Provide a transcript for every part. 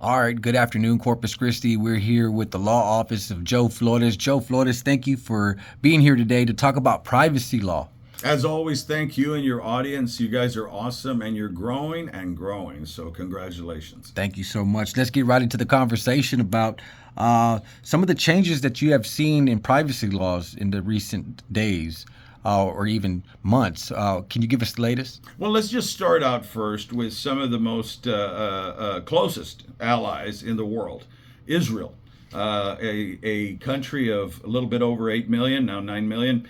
All right, good afternoon, Corpus Christi. We're here with the law office of Joe Flores. Joe Flores, thank you for being here today to talk about privacy law. As always, thank you and your audience. You guys are awesome and you're growing and growing. So, congratulations. Thank you so much. Let's get right into the conversation about some of the changes that you have seen in privacy laws in the recent days or even months. Can you give us the latest? Well, let's just start out first with some of the most closest allies in the world, Israel. A country of a little bit over 8 million, now 9 million,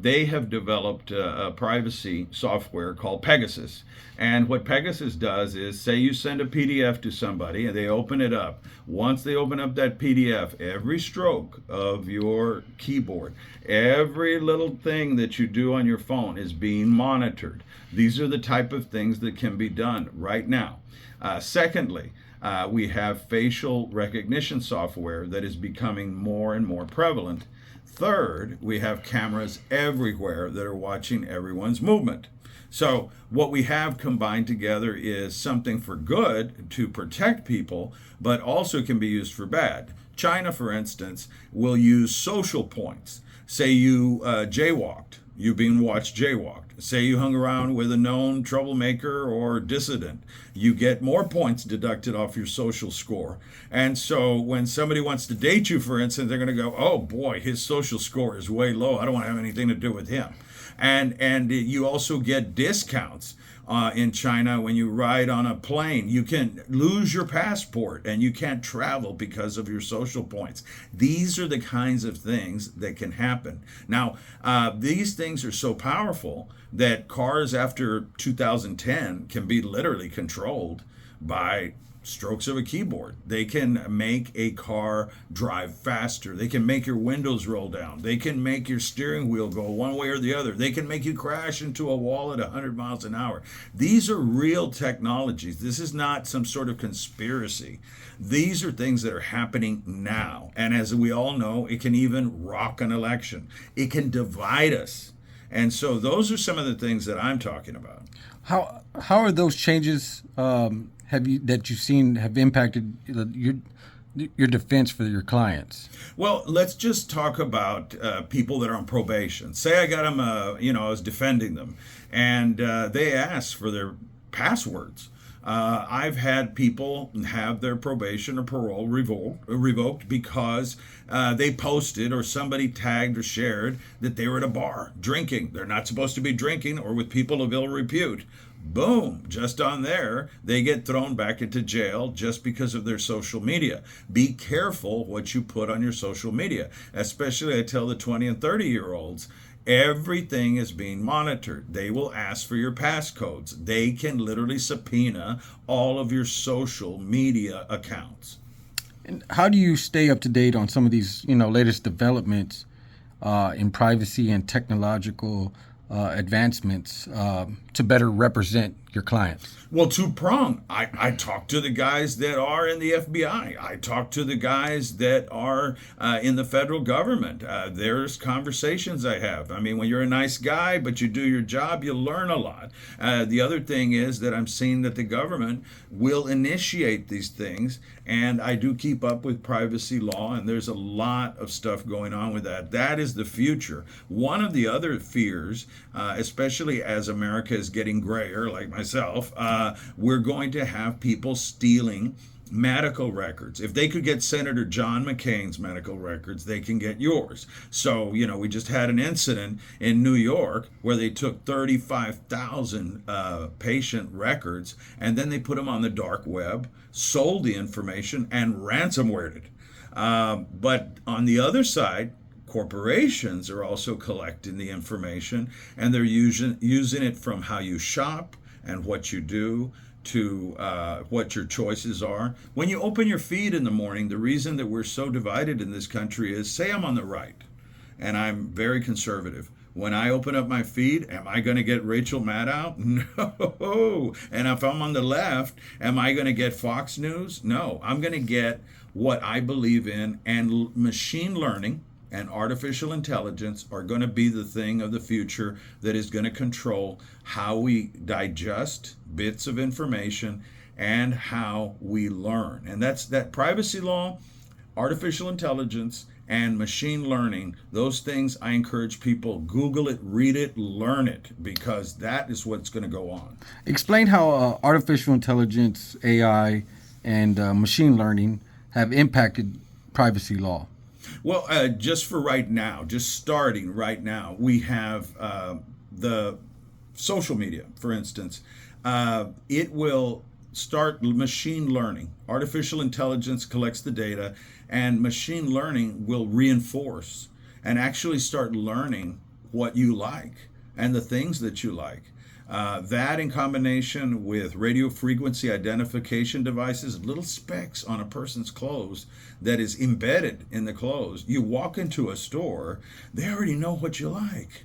they have developed a privacy software called Pegasus. And what Pegasus does is say you send a PDF to somebody and they open it up. Once they open up that PDF, every stroke of your keyboard, every little thing that you do on your phone is being monitored. These are the type of things that can be done right now. Secondly, we have facial recognition software that is becoming more and more prevalent. Third, we have cameras everywhere that are watching everyone's movement. So, what we have combined together is something for good to protect people, but also can be used for bad. China, for instance, will use social points. Say you jaywalked, you being watched jaywalked. Say you hung around with a known troublemaker or dissident, you get more points deducted off your social score. And so when somebody wants to date you, for instance, they're going to go, oh boy, his social score is way low. I don't want to have anything to do with him. And you also get discounts in China when you ride on a plane. You can lose your passport and you can't travel because of your social points. These are the kinds of things that can happen. Now, these things are so powerful that cars after 2010 can be literally controlled by strokes of a keyboard. They can make a car drive faster. They can make your windows roll down. They can make your steering wheel go one way or the other. They can make you crash into a wall at 100 miles an hour. These are real technologies. This is not some sort of conspiracy. These are things that are happening now. And as we all know, it can even rock an election. It can divide us. And so those are some of the things that I'm talking about. How are those changes have you that you've seen have impacted your defense for your clients? Well, let's just talk about people that are on probation. Say I got them, I was defending them, and they asked for their passwords. I've had people have their probation or parole revoked because they posted or somebody tagged or shared that they were at a bar drinking. They're not supposed to be drinking or with people of ill repute. Boom, just on there, they get thrown back into jail just because of their social media. Be careful what you put on your social media, especially I tell the 20 and 30-year-olds. Everything is being monitored. They will ask for your passcodes. They can literally subpoena all of your social media accounts. And how do you stay up to date on some of these, latest developments in privacy and technological advancements to better represent your clients? Well, two prong. I talk to the guys that are in the FBI. I talk to the guys that are in the federal government. There's conversations I have. I mean, when you're a nice guy, but you do your job, you learn a lot. The other thing is that I'm seeing that the government will initiate these things, and I do keep up with privacy law, and there's a lot of stuff going on with that. That is the future. One of the other fears, especially as America is getting grayer, like myself, we're going to have people stealing medical records. If they could get Senator John McCain's medical records, they can get yours. So, we just had an incident in New York where they took 35,000 patient records and then they put them on the dark web, sold the information, and ransomwared it. But on the other side, corporations are also collecting the information and they're using it from how you shop and what you do to what your choices are. When you open your feed in the morning, the reason that we're so divided in this country is say I'm on the right and I'm very conservative. When I open up my feed, am I going to get Rachel Maddow? No. And if I'm on the left, am I going to get Fox News? No. I'm going to get what I believe in, and machine learning and artificial intelligence are going to be the thing of the future that is going to control how we digest bits of information and how we learn. And that's that privacy law, artificial intelligence, and machine learning. Those things I encourage people Google it, read it, learn it, because that is what's going to go on. Explain how artificial intelligence, AI, and machine learning have impacted privacy law. Well, just for right now, just starting right now, we have the social media, for instance. It will start machine learning. Artificial intelligence collects the data, and machine learning will reinforce and actually start learning what you like and the things that you like. That in combination with radio frequency identification devices, little specks on a person's clothes that is embedded in the clothes. You walk into a store, they already know what you like.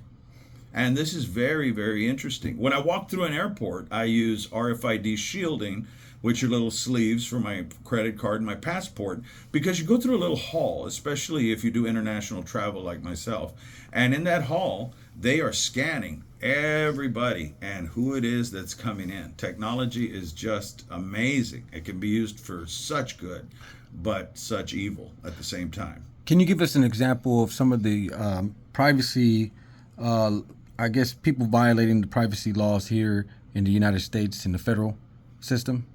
And this is very, very interesting. When I walk through an airport, I use RFID shielding, which are little sleeves for my credit card and my passport, because you go through a little hall, especially if you do international travel like myself. And in that hall, they are scanning everybody and who it is that's coming in. Technology is just amazing. It can be used for such good, but such evil at the same time. Can you give us an example of some of the privacy, I guess, people violating the privacy laws here in the United States in the federal system?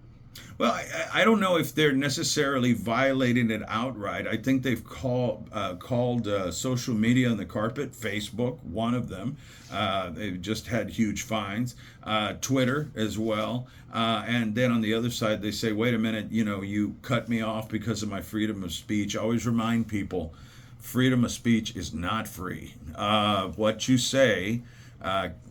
Well, I don't know if they're necessarily violating it outright. I think they've called social media on the carpet. Facebook, one of them. They've just had huge fines. Twitter as well. And then on the other side, they say, wait a minute, you cut me off because of my freedom of speech. I always remind people, freedom of speech is not free. What you say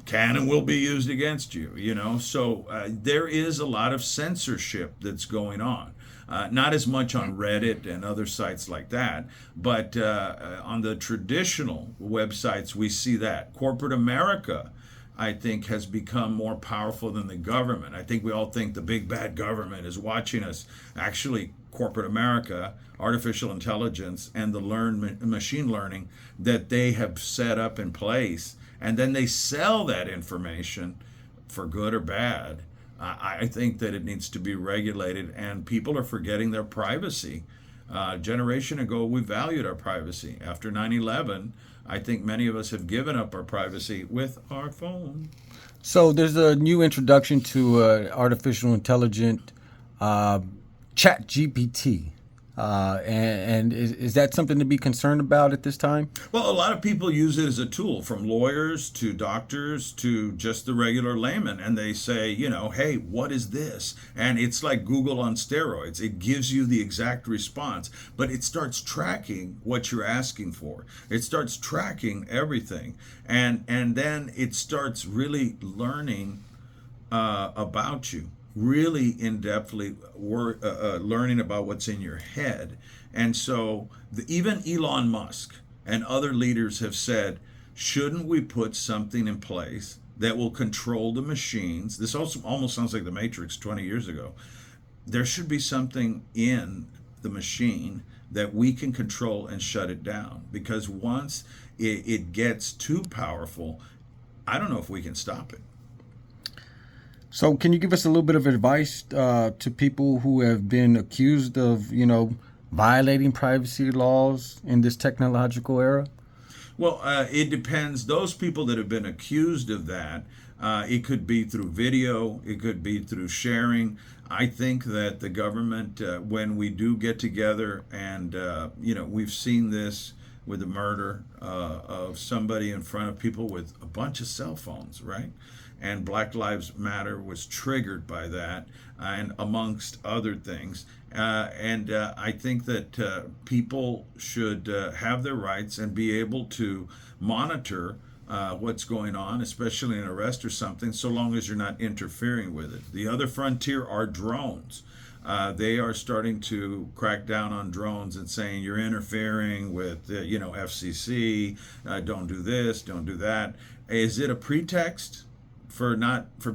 can and will be used against you, So there is a lot of censorship that's going on. Not as much on Reddit and other sites like that, but on the traditional websites, we see that. Corporate America, I think, has become more powerful than the government. I think we all think the big bad government is watching us. Actually, corporate America, artificial intelligence, and the machine learning that they have set up in place, and then they sell that information for good or bad. I think that it needs to be regulated, and people are forgetting their privacy. A generation ago, we valued our privacy. After 9/11, I think many of us have given up our privacy with our phone. So there's a new introduction to artificial intelligent Chat GPT. And is that something to be concerned about at this time? Well, a lot of people use it as a tool, from lawyers to doctors to just the regular layman. And they say, hey, what is this? And it's like Google on steroids. It gives you the exact response, but it starts tracking what you're asking for. It starts tracking everything. And then it starts really learning about you, really in-depthly learning about what's in your head. And so even Elon Musk and other leaders have said, shouldn't we put something in place that will control the machines? This also almost sounds like the Matrix 20 years ago. There should be something in the machine that we can control and shut it down, because once it gets too powerful, I don't know if we can stop it. So can you give us a little bit of advice to people who have been accused of, violating privacy laws in this technological era? Well, it depends. Those people that have been accused of that, it could be through video, it could be through sharing. I think that the government, when we do get together and, we've seen this with the murder of somebody in front of people with a bunch of cell phones, right? And Black Lives Matter was triggered by that, and amongst other things. And I think that people should have their rights and be able to monitor what's going on, especially an arrest or something, so long as you're not interfering with it. The other frontier are drones. They are starting to crack down on drones and saying you're interfering with, FCC, don't do this, don't do that. Is it a pretext for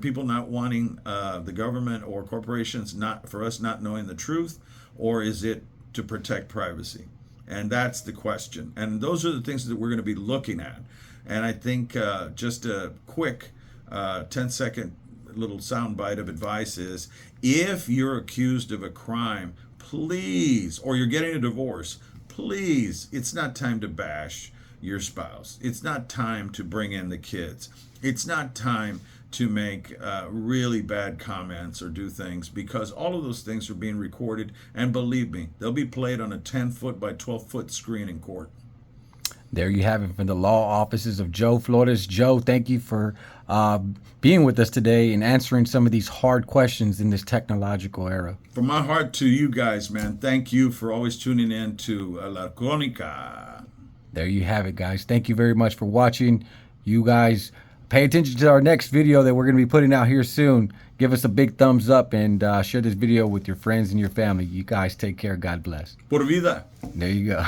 people not wanting the government or corporations, for us not knowing the truth, or is it to protect privacy? And that's the question. And those are the things that we're going to be looking at. And I think just a quick 10-second little soundbite of advice is, if you're accused of a crime, please, or you're getting a divorce, please, it's not time to bash your spouse. It's not time to bring in the kids. It's not time to make really bad comments or do things, because all of those things are being recorded, and believe me, they'll be played on a 10-foot by 12-foot screen in court. There you have it from the law offices of Joe Flores. Joe, thank you for being with us today and answering some of these hard questions in this technological era. From my heart to you guys, man, thank you for always tuning in to La Crónica. There you have it, guys. Thank you very much for watching. You guys pay attention to our next video that we're going to be putting out here soon. Give us a big thumbs up and share this video with your friends and your family. You guys take care. God bless. Por vida. There you go.